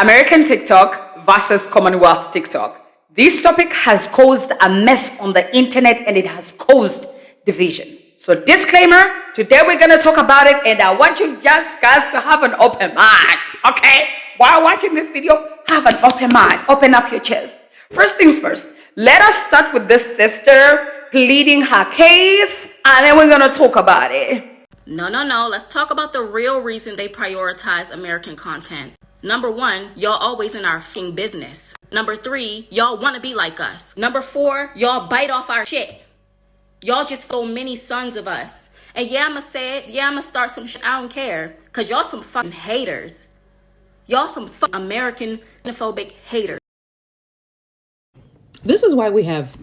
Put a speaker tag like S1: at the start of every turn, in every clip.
S1: American TikTok versus Commonwealth TikTok. This topic has caused a mess on the internet and it has caused division. So disclaimer, today we're going to talk about it and I want you just guys to have an open mind, okay? While watching this video, have an open mind, open up your chest. First things first, let us start with this sister pleading her case and then we're going to talk about it.
S2: No. Let's talk about the real reason they prioritize American content. Number 1, y'all always in our f***ing business. Number 3, y'all want to be like us. Number 4, y'all bite off our shit. Y'all just feel many sons of us. And yeah, I'ma say it. Yeah, I'ma start some shit. I don't care. Because y'all some fucking haters. Y'all some fucking American xenophobic haters.
S3: This is why we have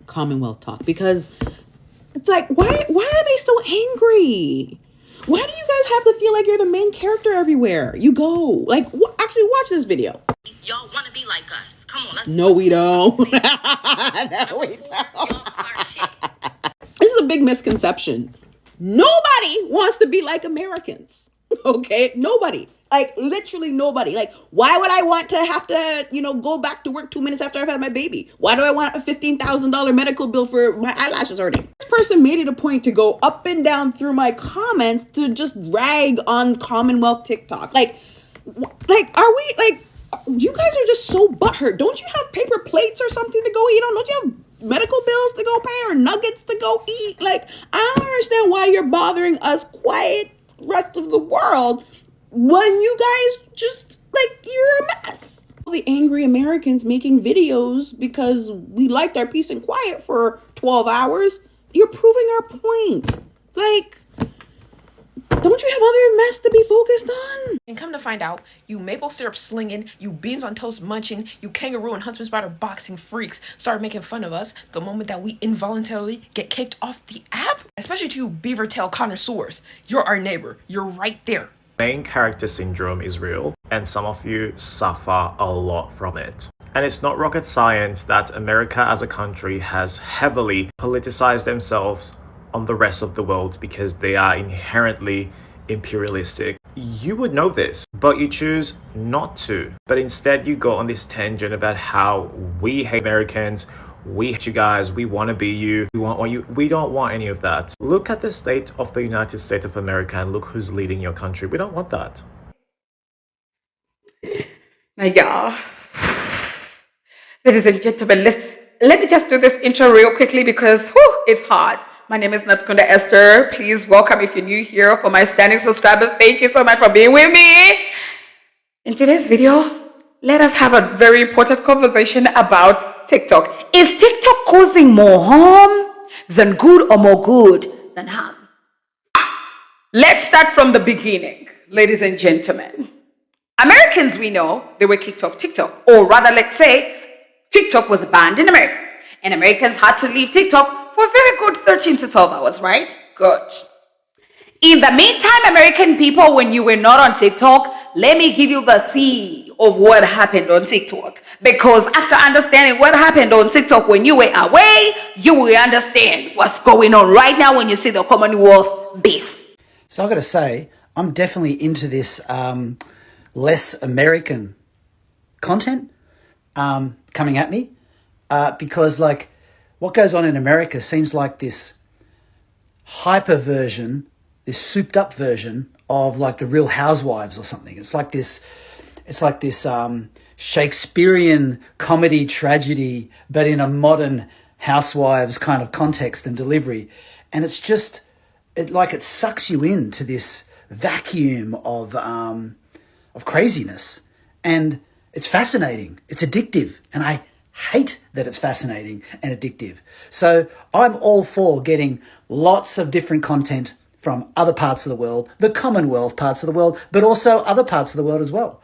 S3: Commonwealth talk. Because it's like, why are they so angry? Why do you guys have to feel like you're the main character everywhere you go? Like, actually watch this video.
S2: Y'all want to be like us. Come on, let's...
S3: No, we don't.
S2: No, we don't.
S3: This is a big misconception. Nobody wants to be like Americans. Okay? Nobody. Like, literally nobody. Like, why would I want to have to, go back to work 2 minutes after I've had my baby? Why do I want a $15,000 medical bill for my eyelashes hurting? This person made it a point to go up and down through my comments to just rag on Commonwealth TikTok. Like, are we, like, you guys are just so butthurt. Don't you have paper plates or something to go eat on? Don't you have medical bills to go pay or nuggets to go eat? Like, I don't understand why you're bothering us quiet rest of the world when you guys just, like, you're a mess. All the angry Americans making videos because we liked our peace and quiet for 12 hours. You're proving our point. Like, don't you have other mess to be focused on?
S4: And come to find out, you maple syrup slinging, you beans on toast munching, you kangaroo and huntsman spider boxing freaks start making fun of us the moment that we involuntarily get kicked off the app. Especially to you beaver tail connoisseurs. You're our neighbor. You're right there.
S5: Main character syndrome is real, and some of you suffer a lot from it. And it's not rocket science that America as a country has heavily politicized themselves on the rest of the world because they are inherently imperialistic. You would know this, but you choose not to. But instead you go on this tangent about how we hate Americans, we hate you guys, we want to be you, we want you. We don't want any of that. Look at the state of the United States of America and look who's leading your country. We don't want that.
S1: Now, y'all, ladies and gentlemen, let me just do this intro real quickly because it's hard. My name is Natskunda Esther. Please welcome if you're new here. For my standing subscribers, thank you so much for being with me. In today's video, let us have a very important conversation about TikTok. Is TikTok causing more harm than good or more good than harm? Let's start from the beginning, ladies and gentlemen. Americans, we know, they were kicked off TikTok. Or rather, let's say, TikTok was banned in America. And Americans had to leave TikTok for a very good 13 to 12 hours, right? Good. In the meantime, American people, when you were not on TikTok, let me give you the tea of what happened on TikTok. Because after understanding what happened on TikTok when you were away, you will understand what's going on right now when you see the Commonwealth beef.
S6: So I've got to say, I'm definitely into this less American content coming at me. Because, like, what goes on in America seems like this hyper version, this souped up version of, like, the Real Housewives or something. It's like this Shakespearean comedy tragedy, but in a modern housewives kind of context and delivery. And it's just, it sucks you into this vacuum of craziness. And it's fascinating. It's addictive. And I hate that it's fascinating and addictive. So I'm all for getting lots of different content from other parts of the world, the Commonwealth parts of the world, but also other parts of the world as well.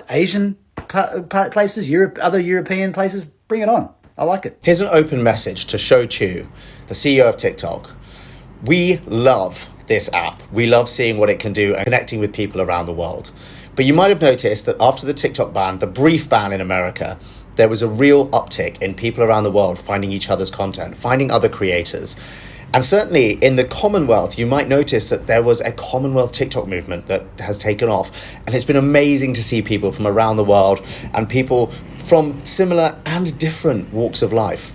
S6: Asian places, Europe, other European places, bring it on. I like it.
S7: Here's an open message to Shou Chew, the CEO of TikTok. We love this app. We love seeing what it can do and connecting with people around the world. But you might have noticed that after the TikTok ban, the brief ban in America, there was a real uptick in people around the world finding each other's content, finding other creators. And certainly in the Commonwealth, you might notice that there was a Commonwealth TikTok movement that has taken off. And it's been amazing to see people from around the world and people from similar and different walks of life.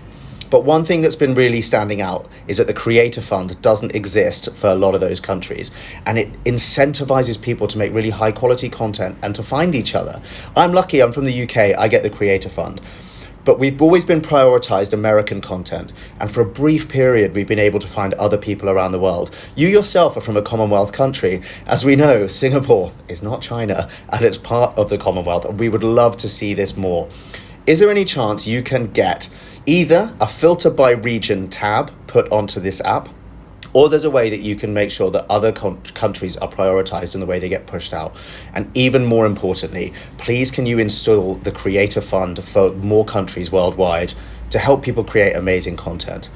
S7: But one thing that's been really standing out is that the Creator Fund doesn't exist for a lot of those countries. And it incentivizes people to make really high quality content and to find each other. I'm lucky, I'm from the UK, I get the Creator Fund. But we've always been prioritized American content. And for a brief period, we've been able to find other people around the world. You yourself are from a Commonwealth country. As we know, Singapore is not China and it's part of the Commonwealth. And we would love to see this more. Is there any chance you can get either a filter by region tab put onto this app, or there's a way that you can make sure that other countries are prioritized in the way they get pushed out? And even more importantly, please can you install the Creator Fund for more countries worldwide to help people create amazing content?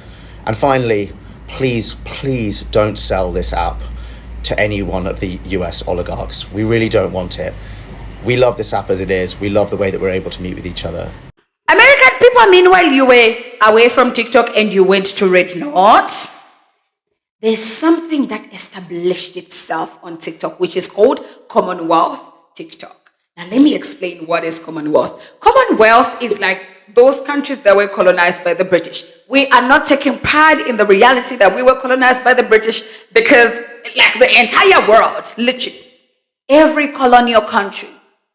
S7: And finally, please don't sell this app to any one of the US oligarchs. We really don't want it. We love this app as it is. We love the way that we're able to meet with each other.
S1: American people, meanwhile, you were away from TikTok and you went to Red Knot. There's something that established itself on TikTok, which is called Commonwealth TikTok. Now, let me explain what is Commonwealth. Commonwealth is like those countries that were colonized by the British. We are not taking pride in the reality that we were colonized by the British because, like the entire world, literally, every colonial country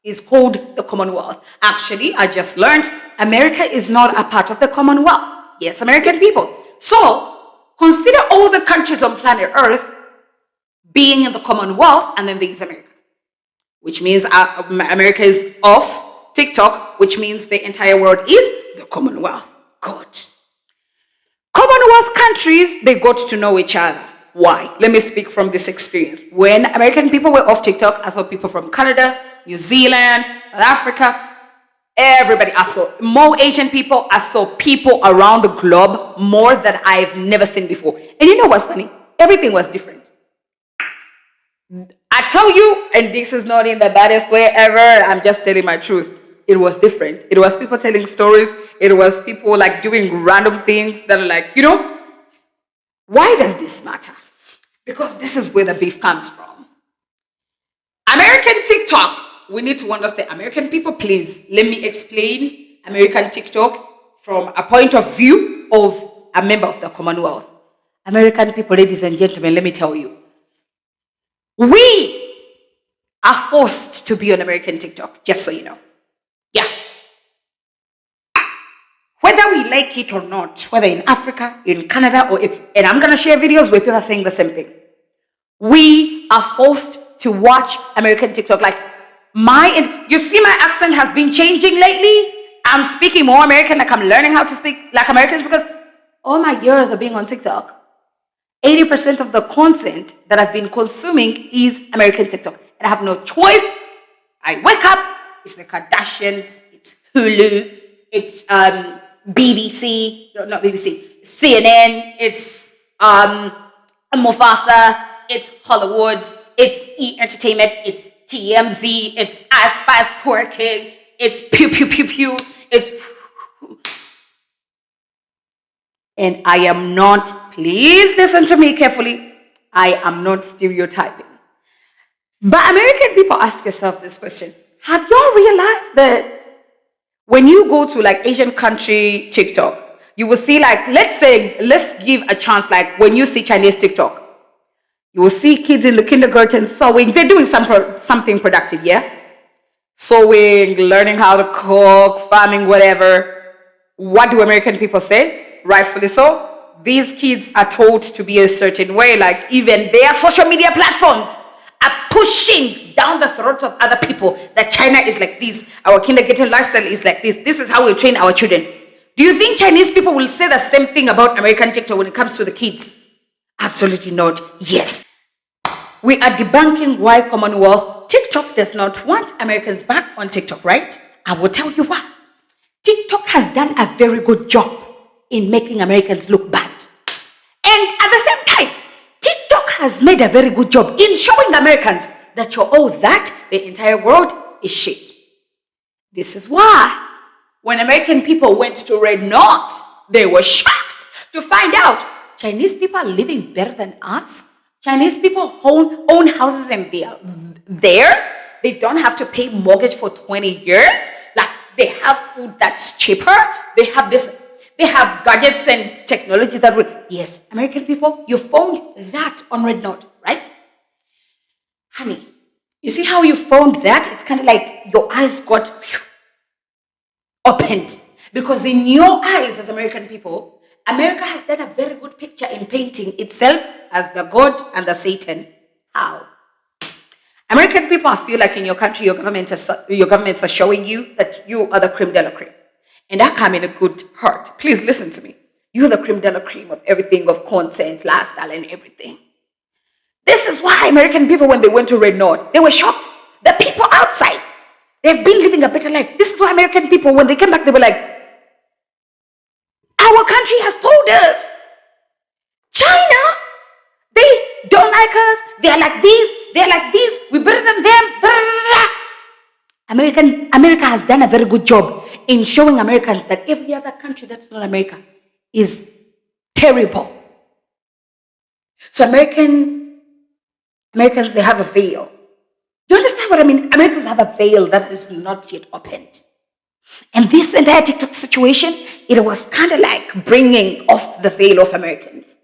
S1: is called the Commonwealth. Actually, I just learned America is not a part of the Commonwealth. Yes, American people. So, consider all the countries on planet Earth being in the Commonwealth, and then there's America, which means America is off TikTok, which means the entire world is the Commonwealth. Good. Commonwealth countries, they got to know each other. Why? Let me speak from this experience. When American people were off TikTok, I saw people from Canada, New Zealand, South Africa, everybody. I saw more Asian people. I saw people around the globe more than I've never seen before. And you know what's funny? Everything was different. I tell you, and this is not in the baddest way ever, I'm just telling my truth. It was different. It was people telling stories. It was people like doing random things that are like, you know, why does this matter? Because this is where the beef comes from. American TikTok, we need to understand. American people, please, let me explain American TikTok from a point of view of a member of the Commonwealth. American people, ladies and gentlemen, let me tell you. We are forced to be on American TikTok, just so you know. Yeah. Whether we like it or not, whether in Africa, in Canada, and I'm going to share videos where people are saying the same thing. We are forced to watch American TikTok. Like, you see my accent has been changing lately. I'm speaking more American, like I'm learning how to speak like Americans because all my years of being on TikTok, 80% of the content that I've been consuming is American TikTok. And I have no choice. I wake up, it's the Kardashians, it's Hulu, it's BBC, no, not BBC, CNN, it's Mufasa, it's Hollywood, it's E! Entertainment, it's TMZ, it's Aspice Twerking, it's Pew Pew Pew Pew, it's... And I am not, please listen to me carefully, I am not stereotyping. But American people, ask yourself this question. Have y'all realized that when you go to like Asian country TikTok, you will see like, let's give a chance, like when you see Chinese TikTok, you will see kids in the kindergarten sewing. They're doing something productive, yeah? Sewing, learning how to cook, farming, whatever. What do American people say? Rightfully so. These kids are taught to be a certain way. Like even their social media platforms are pushing down the throats of other people that China is like this. Our kindergarten lifestyle is like this. This is how we train our children. Do you think Chinese people will say the same thing about American TikTok when it comes to the kids? Absolutely not. Yes. We are debunking why Commonwealth TikTok does not want Americans back on TikTok, right? I will tell you why. TikTok has done a very good job in making Americans look bad. And at the same time, TikTok has made a very good job in showing Americans that you're all that, the entire world is shit. This is why when American people went to Red Knot, they were shocked to find out Chinese people are living better than us. Chinese people own houses and they are theirs. They don't have to pay mortgage for 20 years. Like they have food that's cheaper. They have this. They have gadgets and technology that will. Yes, American people, you found that on Red Note, right? Honey, you see how you found that? It's kind of like your eyes got opened. Because in your eyes as American people, America has done a very good picture in painting itself as the God and the Satan. How? American people, I feel like in your country, your governments are showing you that you are the creme de la creme. And I come in a good heart. Please listen to me. You're the creme de la creme of everything, of content, lifestyle, and everything. This is why American people, when they went to Red North, they were shocked. The people outside, they've been living a better life. This is why American people, when they came back, they were like, our country has told us, China, they don't like us. They're like this. They're like this. We're better than them. America has done a very good job in showing Americans that every other country that's not America is terrible. So Americans, they have a veil. You understand what I mean? Americans have a veil that is not yet opened. And this entire TikTok situation, it was kind of like bringing off the veil of Americans.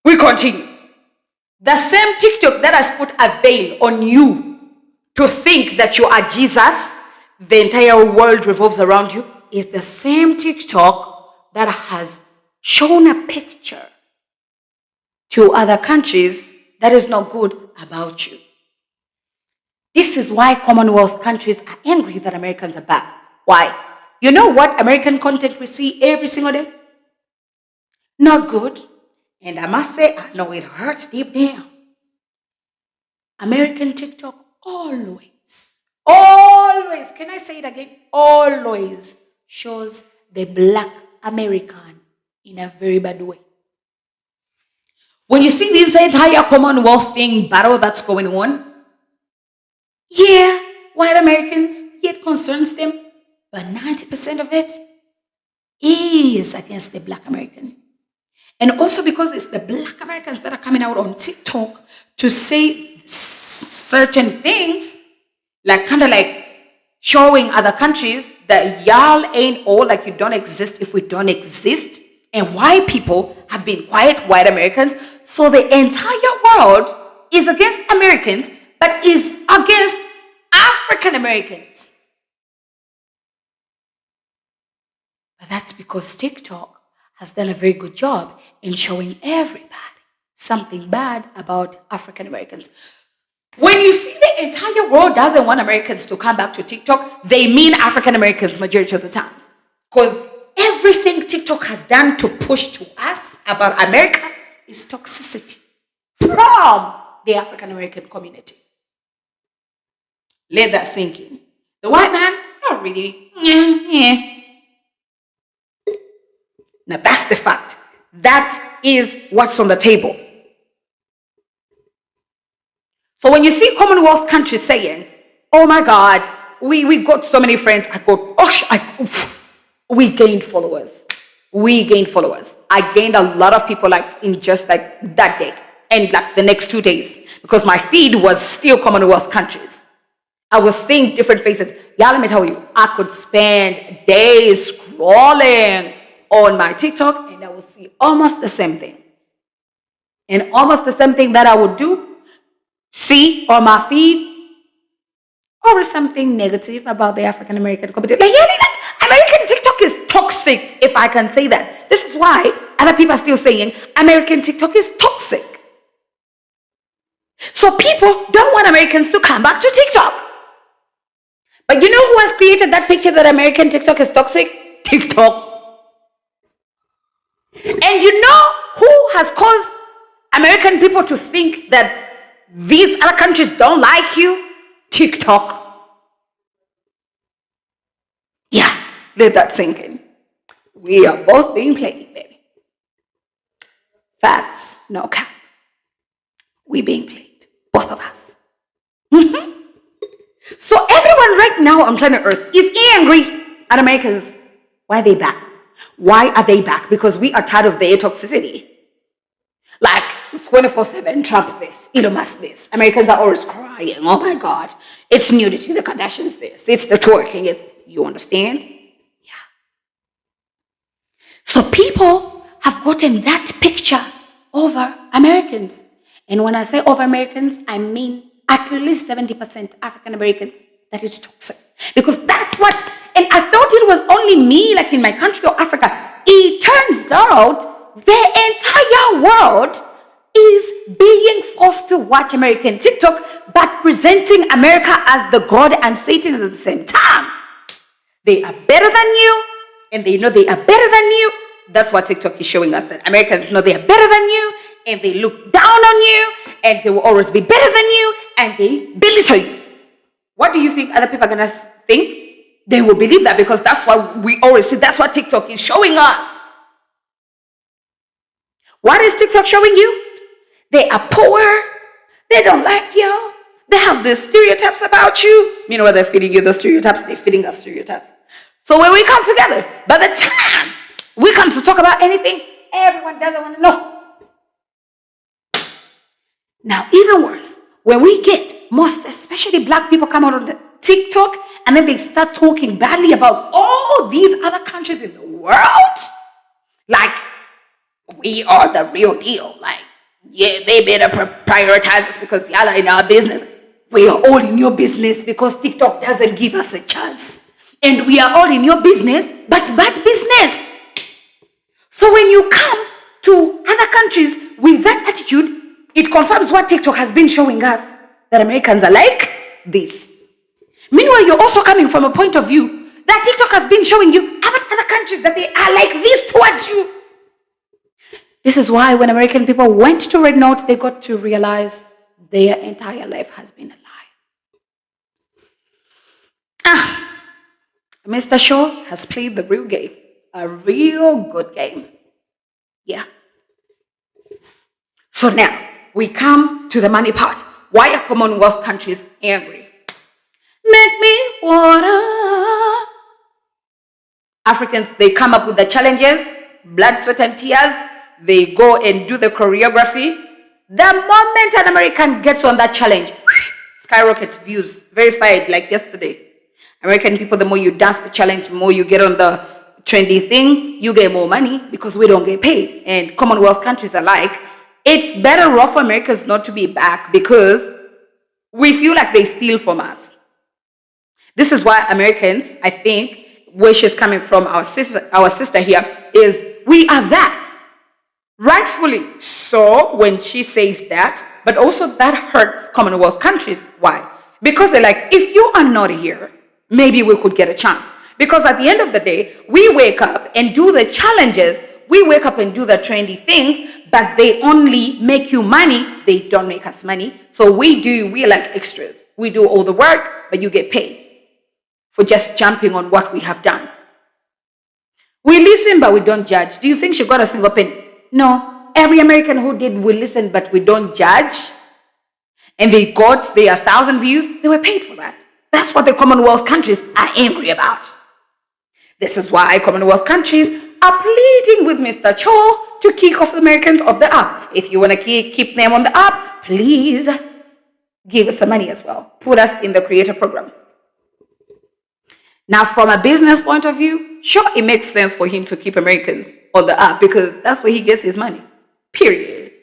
S1: We continue. The same TikTok that has put a veil on you to think that you are Jesus, the entire world revolves around you, is the same TikTok that has shown a picture to other countries that is not good about you. This is why Commonwealth countries are angry that Americans are back. Why? You know what American content we see every single day? Not good. And I must say, I know it hurts deep down. American TikTok always, can I say it again? Always shows the Black American in a very bad way. When you see this entire Commonwealth thing battle that's going on, yeah, white Americans, it concerns them, but 90% of it is against the Black American. And also because it's the Black Americans that are coming out on TikTok to say certain things, like kind of like showing other countries that y'all ain't all, like you don't exist if we don't exist. And white people have been quiet, white Americans. So the entire world is against Americans, but is against African Americans. But that's because TikTok has done a very good job in showing everybody something bad about African Americans. When you see the entire world doesn't want Americans to come back to TikTok, they mean African Americans majority of the time. Because everything TikTok has done to push to us about America is toxicity from the African American community. Let that sink in. The white man, not really. Now that's the fact. That is what's on the table. So when you see Commonwealth countries saying, oh my God, we got so many friends, we gained followers. I gained a lot of people like in just like that day and like the next 2 days because my feed was still Commonwealth countries. I was seeing different faces. Yeah, let me tell you, I could spend days scrolling on my TikTok and I would see almost the same thing. And almost the same thing that I would do, see on my feed, or something negative about the African American community. Like, American TikTok is toxic, if I can say that. This is why other people are still saying American TikTok is toxic. So people don't want Americans to come back to TikTok. But you know who has created that picture that American TikTok is toxic? TikTok. And you know who has caused American people to think that these other countries don't like you? TikTok. Yeah, let that sink in. We are both being played, baby. Facts, no cap. We being played, both of us. So everyone right now on planet Earth is angry at Americans. Why are they back? Why are they back? Because we are tired of their toxicity. Like 24/7, Trump this, Elon Musk this. Americans are always crying. Oh my God. It's nudity, the Kardashians this. It's the twerking. You understand? Yeah. So people have gotten that picture over Americans. And when I say over Americans, I mean at least 70% African Americans. That is toxic. Because that's what, and I thought it was only me, like in my country or Africa. It turns out the entire world is being forced to watch American TikTok, but presenting America as the God and Satan at the same time. They are better than you, and they know they are better than you. That's what TikTok is showing us, that Americans know they are better than you, and they look down on you, and they will always be better than you, and they belittle you. What do you think other people are going to think? They will believe that because that's what we always see. That's what TikTok is showing us. What is TikTok showing you? They are poor. They don't like you. They have these stereotypes about you. You know what they're feeding you? The stereotypes. They're feeding us stereotypes. So when we come together, by the time we come to talk about anything, everyone doesn't want to know. Now, even worse, when we get most, especially black people, come out on the TikTok and then they start talking badly about all these other countries in the world, like we are the real deal. Like, yeah, they better prioritize us because y'all are in our business. We are all in your business because TikTok doesn't give us a chance. And we are all in your business, but bad business. So when you come to other countries with that attitude, it confirms what TikTok has been showing us, that Americans are like this. Meanwhile, you're also coming from a point of view that TikTok has been showing you about other countries that they are like this towards you. This is why when American people went to Red Note, they got to realize their entire life has been a lie. Mr. Shaw has played the real game, a real good game. Yeah. So now we come to the money part. Why are CommonWealth countries angry? Make me water. Africans, they come up with the challenges, blood, sweat, and tears. They go and do the choreography. The moment an American gets on that challenge, skyrockets views, verified like yesterday. American people, the more you dance the challenge, the more you get on the trendy thing, you get more money because we don't get paid. And CommonWealth countries are like, it's better off for Americans not to be back because we feel like they steal from us. This is why Americans, I think, where she's coming from, our sister here, is we are that. Rightfully so when she says that, but also that hurts CommonWealth countries. Why? Because they're like, if you are not here, maybe we could get a chance. Because at the end of the day, we wake up and do the challenges, we wake up and do the trendy things, but they only make you money, they don't make us money. So we're like extras. We do all the work, but you get paid for just jumping on what we have done. We listen, but we don't judge. Do you think she got a single penny? No. Every American who did, we listen, but we don't judge. And they got their 1,000 views, they were paid for that. That's what the CommonWealth countries are angry about. This is why CommonWealth countries are pleading with Mr. Cho to kick off the Americans off the app. If you want to keep them on the app, please give us some money as well. Put us in the creator program. Now, from a business point of view, sure, it makes sense for him to keep Americans on the app because that's where he gets his money, period.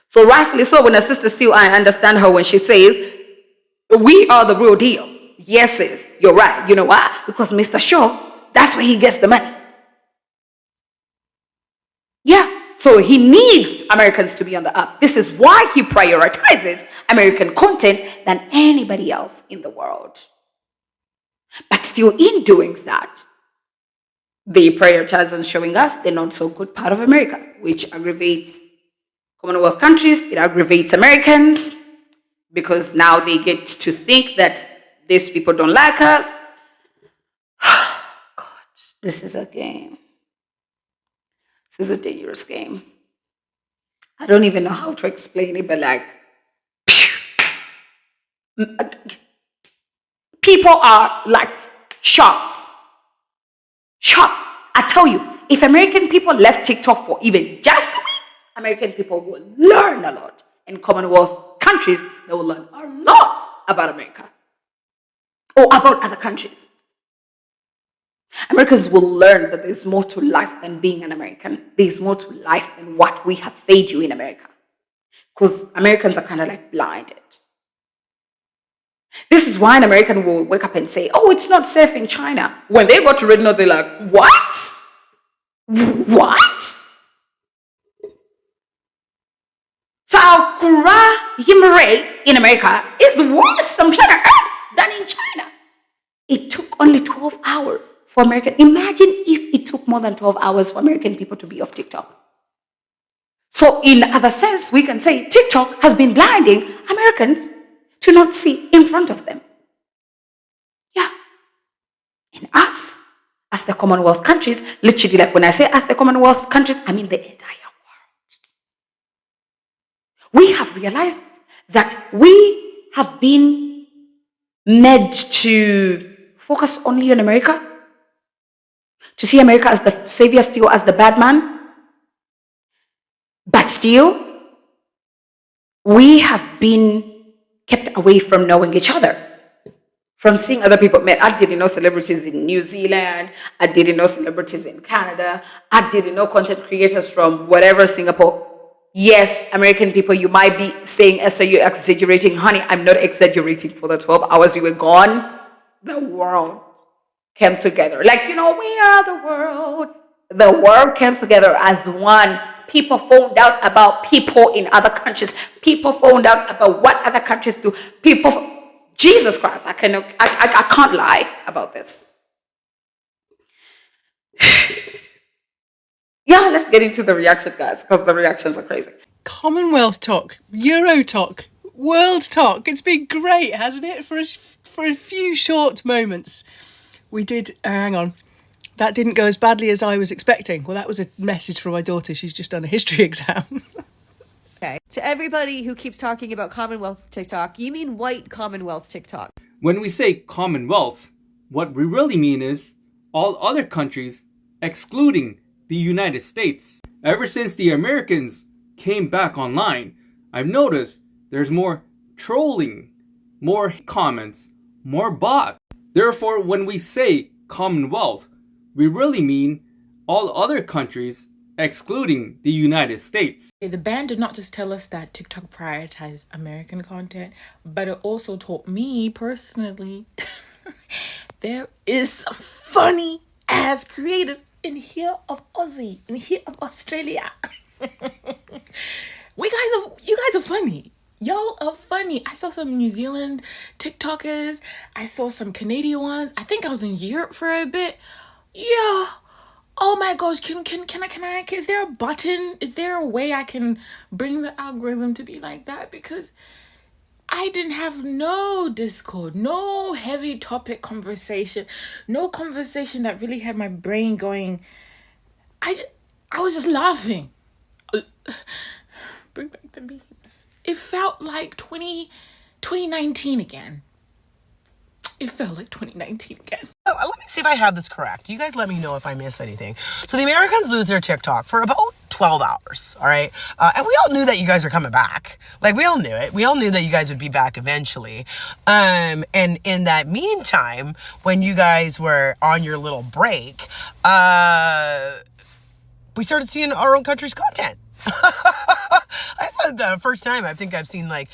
S1: So rightfully so, when a sister still, I understand her when she says, we are the real deal. Yes, sis, you're right. You know why? Because Mr. Shaw, that's where he gets the money. Yeah, so he needs Americans to be on the app. This is why he prioritizes American content than anybody else in the world. But still in doing that, they prioritize on showing us the not so good part of America, which aggravates CommonWealth countries, it aggravates Americans, because now they get to think that these people don't like us. God, this is a game. This is a dangerous game. I don't even know how to explain it, but like, people are like shocked. Shocked. I tell you, if American people left TikTok for even just a week, American people will learn a lot. In Commonwealth countries, they will learn a lot about America or about other countries. Americans will learn that there's more to life than being an American. There's more to life than what we have fed you in America. Because Americans are kind of like blinded. This is why an American will wake up and say, oh, it's not safe in China. When they go to read note, they're like, what? What? So our crime rate in America is worse on planet Earth than in China. It took only 12 hours for American. Imagine if it took more than 12 hours for American people to be off TikTok. So in other sense, we can say TikTok has been blinding Americans to not see in front of them. Yeah. And us, as the Commonwealth countries, literally, like when I say as the Commonwealth countries, I mean the entire world. We have realized that we have been made to focus only on America, to see America as the savior, still as the bad man. But still, we have been kept away from knowing each other, from seeing other people. Man, I didn't know celebrities in New Zealand. I didn't know celebrities in Canada. I didn't know content creators from whatever, Singapore. Yes, American people, you might be saying, Esther, you're exaggerating. Honey, I'm not exaggerating. For the 12 hours you were gone, the world came together. Like, we are the world. The world came together as one. People found out about people in other countries. People found out about what other countries do. Jesus Christ, I can't lie about this. Yeah, let's get into the reaction, guys, because the reactions are crazy.
S8: Commonwealth talk, Euro talk, world talk. It's been great, hasn't it? For a few short moments. We did, hang on. That didn't go as badly as I was expecting. Well, that was a message from my daughter. She's just done a history exam.
S9: Okay. To everybody who keeps talking about Commonwealth TikTok, you mean white Commonwealth TikTok.
S10: When we say Commonwealth, what we really mean is all other countries, excluding the United States. Ever since the Americans came back online, I've noticed there's more trolling, more comments, more bot. Therefore, when we say Commonwealth, we really mean all other countries, excluding the United States.
S11: The ban did not just tell us that TikTok prioritized American content, but it also taught me personally there is some funny ass creators in here of Aussie, in here of Australia. You guys are funny. Y'all are funny. I saw some New Zealand TikTokers. I saw some Canadian ones. I think I was in Europe for a bit. Yeah. Oh my gosh, can I, is there a button? Is there a way I can bring the algorithm to be like that? Because I didn't have no Discord, no heavy topic conversation, no conversation that really had my brain going. I was just laughing. Bring back the memes. It felt like 2019 again. It felt like 2019 again.
S12: Let me see if I have this correct. You guys let me know if I miss anything. So the Americans lose their TikTok for about 12 hours, all right? And we all knew that you guys were coming back. Like, we all knew it. We all knew that you guys would be back eventually. And in that meantime, when you guys were on your little break, we started seeing our own country's content. I thought the first time I think I've seen like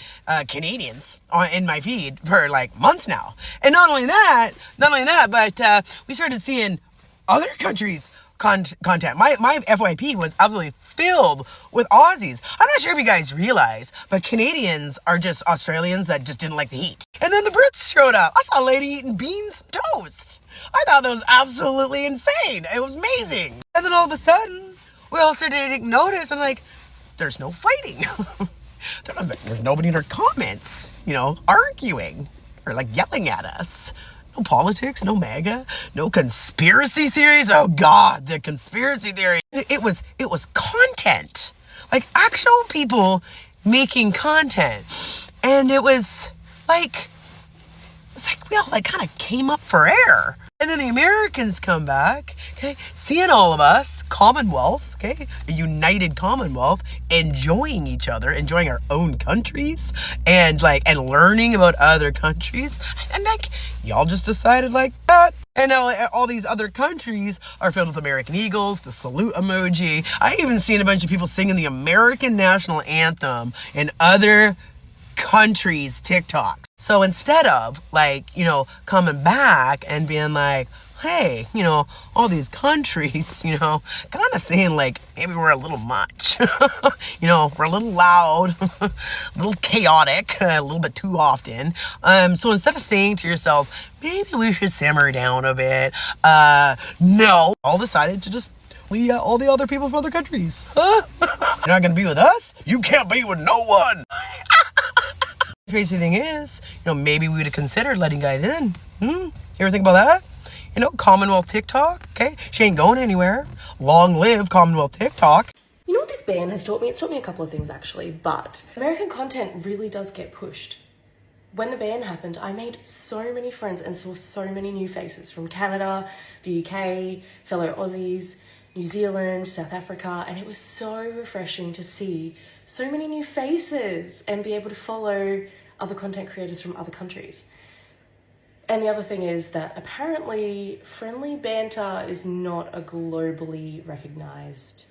S12: Canadians in my feed for like months now. And not only that, but we started seeing other countries' content. My FYP was absolutely filled with Aussies. I'm not sure if you guys realize, but Canadians are just Australians that just didn't like the heat. And then the Brits showed up. I saw a lady eating beans toast. I thought that was absolutely insane. It was amazing. And then all of a sudden, we all started taking notice and like, there's no fighting. There's nobody in our comments, arguing or like yelling at us. No politics, no MAGA, no conspiracy theories. Oh God, the conspiracy theory. It was content, like actual people making content. And it's like we all like kind of came up for air. And then the Americans come back, okay, seeing all of us, Commonwealth, okay, a united Commonwealth, enjoying each other, enjoying our own countries, and learning about other countries, and y'all just decided that. And now all these other countries are filled with American eagles, the salute emoji. I even seen a bunch of people singing the American national anthem in other countries' TikToks. So instead of coming back and being like, hey, all these countries, kind of saying maybe we're a little much, we're a little loud, a little chaotic, a little bit too often. So instead of saying to yourself, maybe we should simmer down a bit, no, all decided to just leave all the other people from other countries. You're not going to be with us? You can't be with no one. The crazy thing is, maybe we would have considered letting guys in. You ever think about that? Commonwealth TikTok, okay? She ain't going anywhere. Long live Commonwealth TikTok.
S13: You know what this ban has taught me? It's taught me a couple of things, actually, but American content really does get pushed. When the ban happened, I made so many friends and saw so many new faces from Canada, the UK, fellow Aussies, New Zealand, South Africa, and it was so refreshing to see so many new faces and be able to follow other content creators from other countries. And the other thing is that apparently friendly banter is not a globally recognized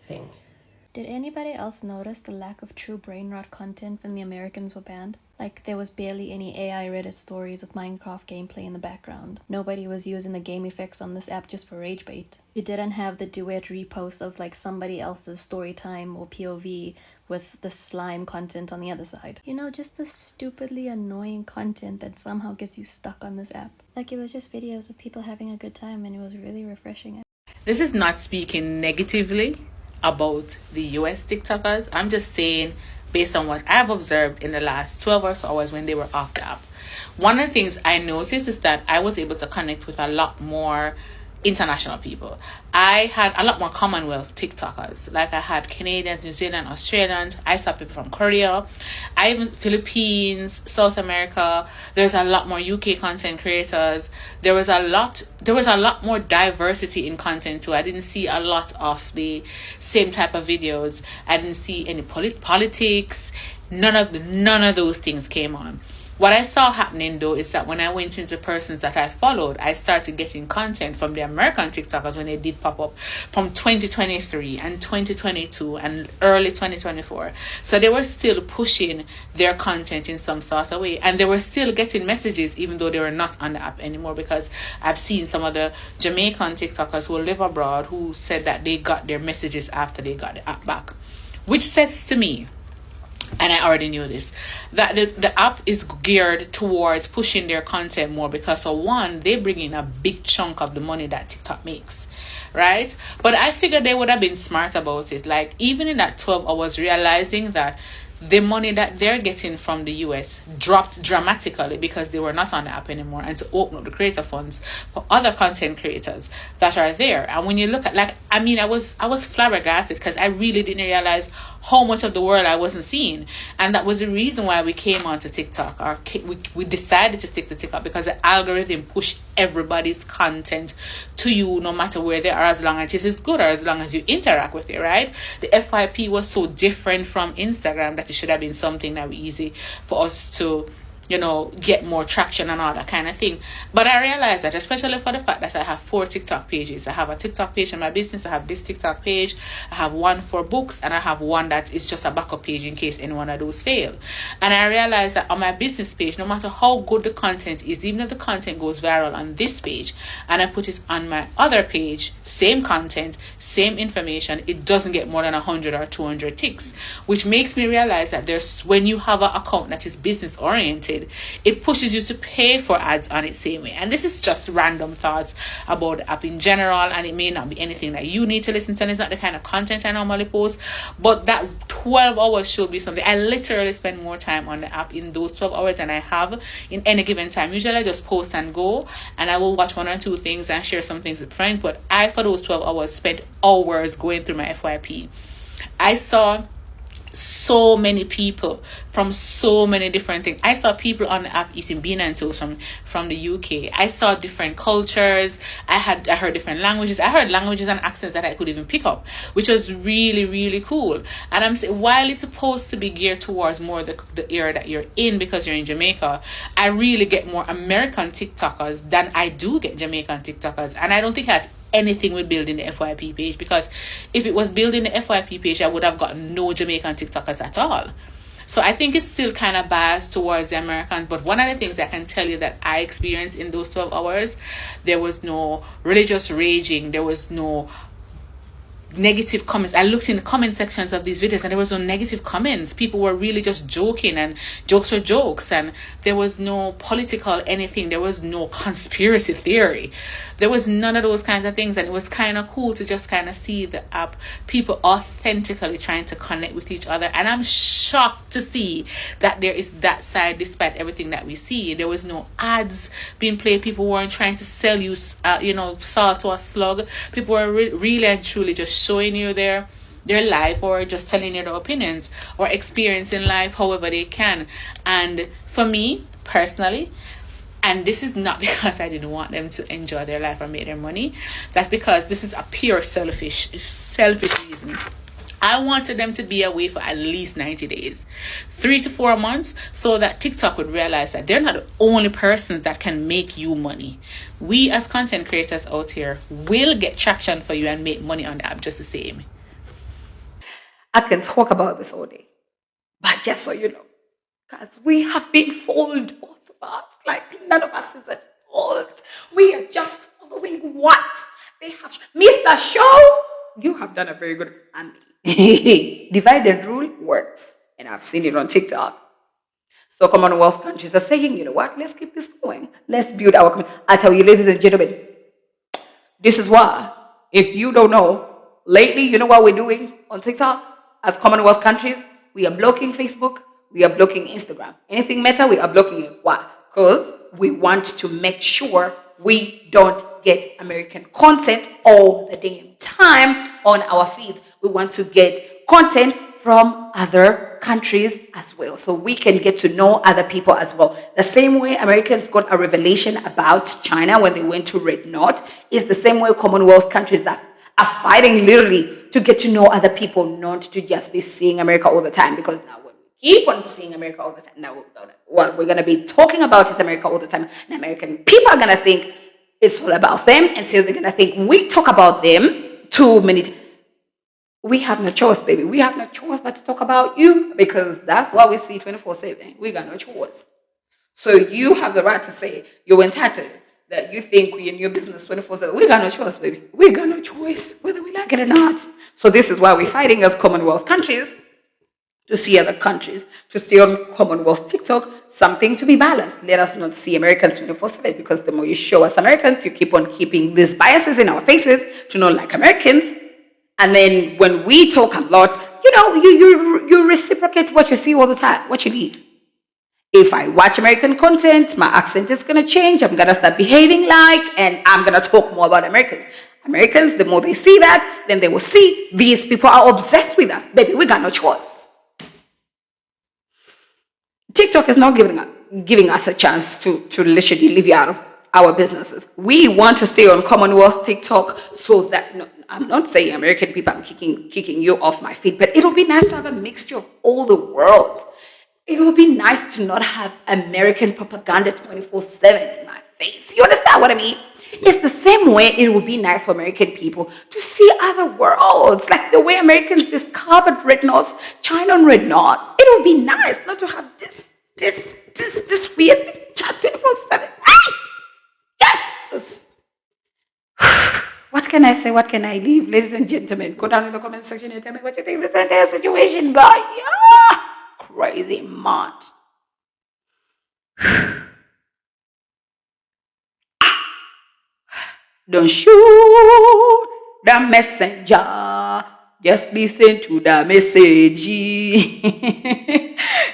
S13: thing.
S14: Did anybody else notice the lack of true brain rot content when the Americans were banned? Like, there was barely any AI Reddit stories with Minecraft gameplay in the background. Nobody was using the game effects on this app just for rage bait. You didn't have the duet reposts of somebody else's story time or POV with the slime content on the other side. Just the stupidly annoying content that somehow gets you stuck on this app. It was just videos of people having a good time, and it was really refreshing.
S11: This is not speaking negatively about the US TikTokers. I'm just saying, based on what I've observed in the last 12 or so hours when they were off the app. One of the things I noticed is that I was able to connect with a lot more international people. I had a lot more Commonwealth TikTokers. I had Canadians, New Zealand, Australians. I saw people from Korea, even Philippines, South America. There's a lot more UK content creators. There was a lot more diversity in content too. I didn't see a lot of the same type of videos. I didn't see any politics. None of those things came on. What I saw happening though is that when I went into persons that I followed, I started getting content from the American TikTokers when they did pop up from 2023 and 2022 and early 2024. So they were still pushing their content in some sort of way, and they were still getting messages even though they were not on the app anymore, because I've seen some of the Jamaican TikTokers who live abroad who said that they got their messages after they got the app back, which says to me, and I already knew this, that the app is geared towards pushing their content more because, for one, they bring in a big chunk of the money that TikTok makes, right? But I figured they would have been smart about it. Even in that 12 hours, realizing that the money that they're getting from the US dropped dramatically because they were not on the app anymore, and to open up the creator funds for other content creators that are there. And when you look at, I was flabbergasted because I really didn't realize how much of the world I wasn't seeing. And that was the reason why we came onto TikTok, or we decided to stick to TikTok, because the algorithm pushed everybody's content to you no matter where they are, as long as it is good or as long as you interact with it, right? The FYP was so different from Instagram that it should have been something that was easy for us to get more traction and all that kind of thing. But I realized that, especially for the fact that I have 4 TikTok pages. I have a TikTok page in my business. I have this TikTok page. I have one for books, and I have one that is just a backup page in case any one of those fail. And I realized that on my business page, no matter how good the content is, even if the content goes viral on this page and I put it on my other page, same content, same information, it doesn't get more than 100 or 200 ticks, which makes me realize that when you have an account that is business oriented, it pushes you to pay for ads on it same way. And this is just random thoughts about the app in general, and it may not be anything that you need to listen to, and it's not the kind of content I normally post, but that 12 hours should be something. I literally spend more time on the app in those 12 hours than I have in any given time. Usually I just post and go, and I will watch 1 or 2 things and share some things with friends, but I, for those 12 hours, spent hours going through my FYP. I saw so many people from so many different things. I saw people on the app eating bean and toast from the UK. I saw different cultures. I heard different languages. I heard languages and accents that I could even pick up, which was really, really cool. And I'm saying, while it's supposed to be geared towards more the era that you're in because you're in Jamaica, I really get more American TikTokers than I do get Jamaican TikTokers. And I don't think that's anything with building the FYP page, because if it was building the FYP page, I would have gotten no Jamaican TikTokers at all. So I think it's still kind of biased towards the Americans. But one of the things I can tell you that I experienced in those 12 hours, there was no religious raging, there was no negative comments. I looked in the comment sections of these videos and there was no negative comments. People were really just joking, and jokes were jokes, and there was no political anything. There was no conspiracy theory. There was none of those kinds of things, and it was kind of cool to just kind of see the app, people authentically trying to connect with each other. And I'm shocked to see that there is that side despite everything that we see. There was no ads being played. People weren't trying to sell you salt or a slug. People were really and truly just showing you their life, or just telling you their opinions, or experiencing life however they can. And for me personally, and this is not because I didn't want them to enjoy their life or make their money, that's because this is a pure selfish reason. I wanted them to be away for at least 90 days, 3 to 4 months, so that TikTok would realize that they're not the only persons that can make you money. We as content creators out here will get traction for you and make money on the app just the same.
S1: I can talk about this all day, but just so you know, because we have been fooled, both of us. Like, none of us is at fault. We are just following what they have. Mr. Show, you have done a very good family. Divided rule works, and I've seen it on TikTok. So Commonwealth countries are saying, you know what, let's keep this going. Let's build our community. I tell you, ladies and gentlemen, this is why, if you don't know, lately, you know what we're doing on TikTok as Commonwealth countries? We are blocking Facebook. We are blocking Instagram. Anything Meta, we are blocking it. Why? Because we want to make sure we don't get American content all the damn time on our feeds. We want to get content from other countries as well, so we can get to know other people as well. The same way Americans got a revelation about China when they went to Red Knot is the same way Commonwealth countries are fighting literally to get to know other people, not to just be seeing America all the time. Because now when we keep on seeing America all the time, now what we're going to be talking about is America all the time, and American people are going to think it's all about them, and so they're going to think we talk about them too many times. We have no choice, baby. We have no choice but to talk about you, because that's what we see 24/7. We got no choice. So you have the right to say you're entitled, that you think we're in your business 24/7. We got no choice, baby. We got no choice, whether we like it or not. So this is why we're fighting as Commonwealth countries, to see other countries, to see on Commonwealth TikTok something to be balanced. Let us not see Americans 24/7, because the more you show us Americans, you keep on keeping these biases in our faces to not like Americans. And then when we talk a lot, you reciprocate what you see all the time, what you need. If I watch American content, my accent is going to change. I'm going to start behaving and I'm going to talk more about Americans. Americans, the more they see that, then they will see these people are obsessed with us. Baby, we got no choice. TikTok is not giving us a chance to literally leave you out of our businesses. We want to stay on Commonwealth TikTok, so that, no, I'm not saying American people, I'm kicking you off my feet, but it'll be nice to have a mixture of all the world. It would be nice to not have American propaganda 24/7 in my face. You understand what I mean? It's the same way it would be nice for American people to see other worlds, like the way Americans discovered red knots, China on red knots. It would be nice not to have this weird chat 24/7. Yes! What can I say? What can I leave? Ladies and gentlemen, go down in the comment section and tell me what you think of this entire situation. Bye. Yeah. Crazy mad. Don't shoot the messenger. Just listen to the message.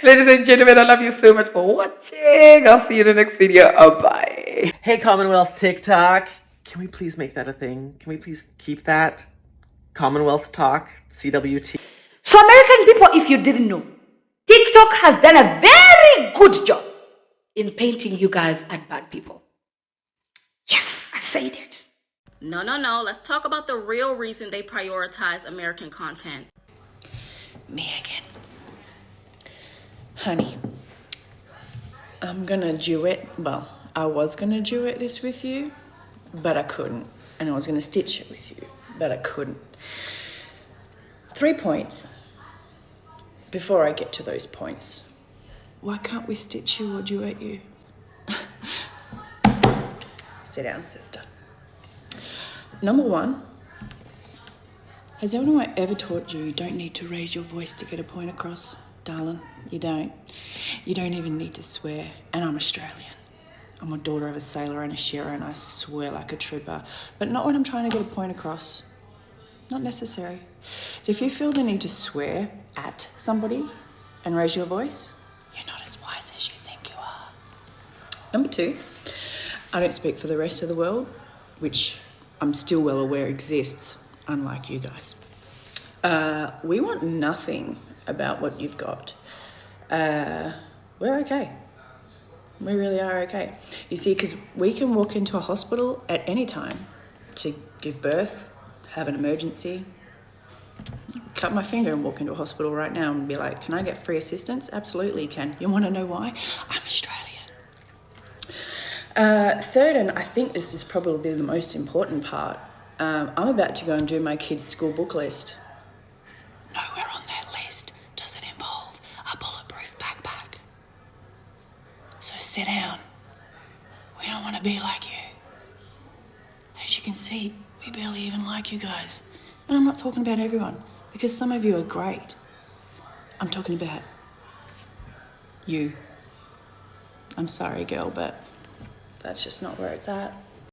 S1: Ladies and gentlemen, I love you so much for watching. I'll see you in the next video. Bye.
S15: Hey, Commonwealth TikTok. Can we please make that a thing? Can we please keep that? Commonwealth Talk, CWT.
S1: So So American people, if you didn't know, TikTok has done a very good job in painting you guys as bad people. Yes, I said it.
S2: No. Let's talk about the real reason they prioritize American content.
S16: Me again. Honey, I'm gonna duet. Well, I was gonna duet this with you, but I couldn't. And I was gonna stitch it with you, but I couldn't. 3 points. Before I get to those points, why can't we stitch you or duet you? Sit down, sister. Number 1, has anyone ever taught you don't need to raise your voice to get a point across? Darling, you don't. You don't even need to swear. And I'm Australian. I'm a daughter of a sailor and a shearer, and I swear like a trooper. But not when I'm trying to get a point across. Not necessary. So if you feel the need to swear at somebody and raise your voice, you're not as wise as you think you are. Number 2, I don't speak for the rest of the world, which I'm still well aware exists, unlike you guys. We want nothing about what you've got. We're okay. We really are okay. You see, because we can walk into a hospital at any time to give birth, have an emergency, cut my finger and walk into a hospital right now and be like, can I get free assistance? Absolutely you can. You want to know why? I'm Australian. Third, and I think this is probably the most important part, I'm about to go and do my kids' school book list. Nowhere on that list does it involve a bulletproof backpack. So sit down. We don't want to be like you. As you can see, we barely even like you guys. And I'm not talking about everyone, because some of you are great. I'm talking about you. I'm sorry, girl, but that's just not where it's at.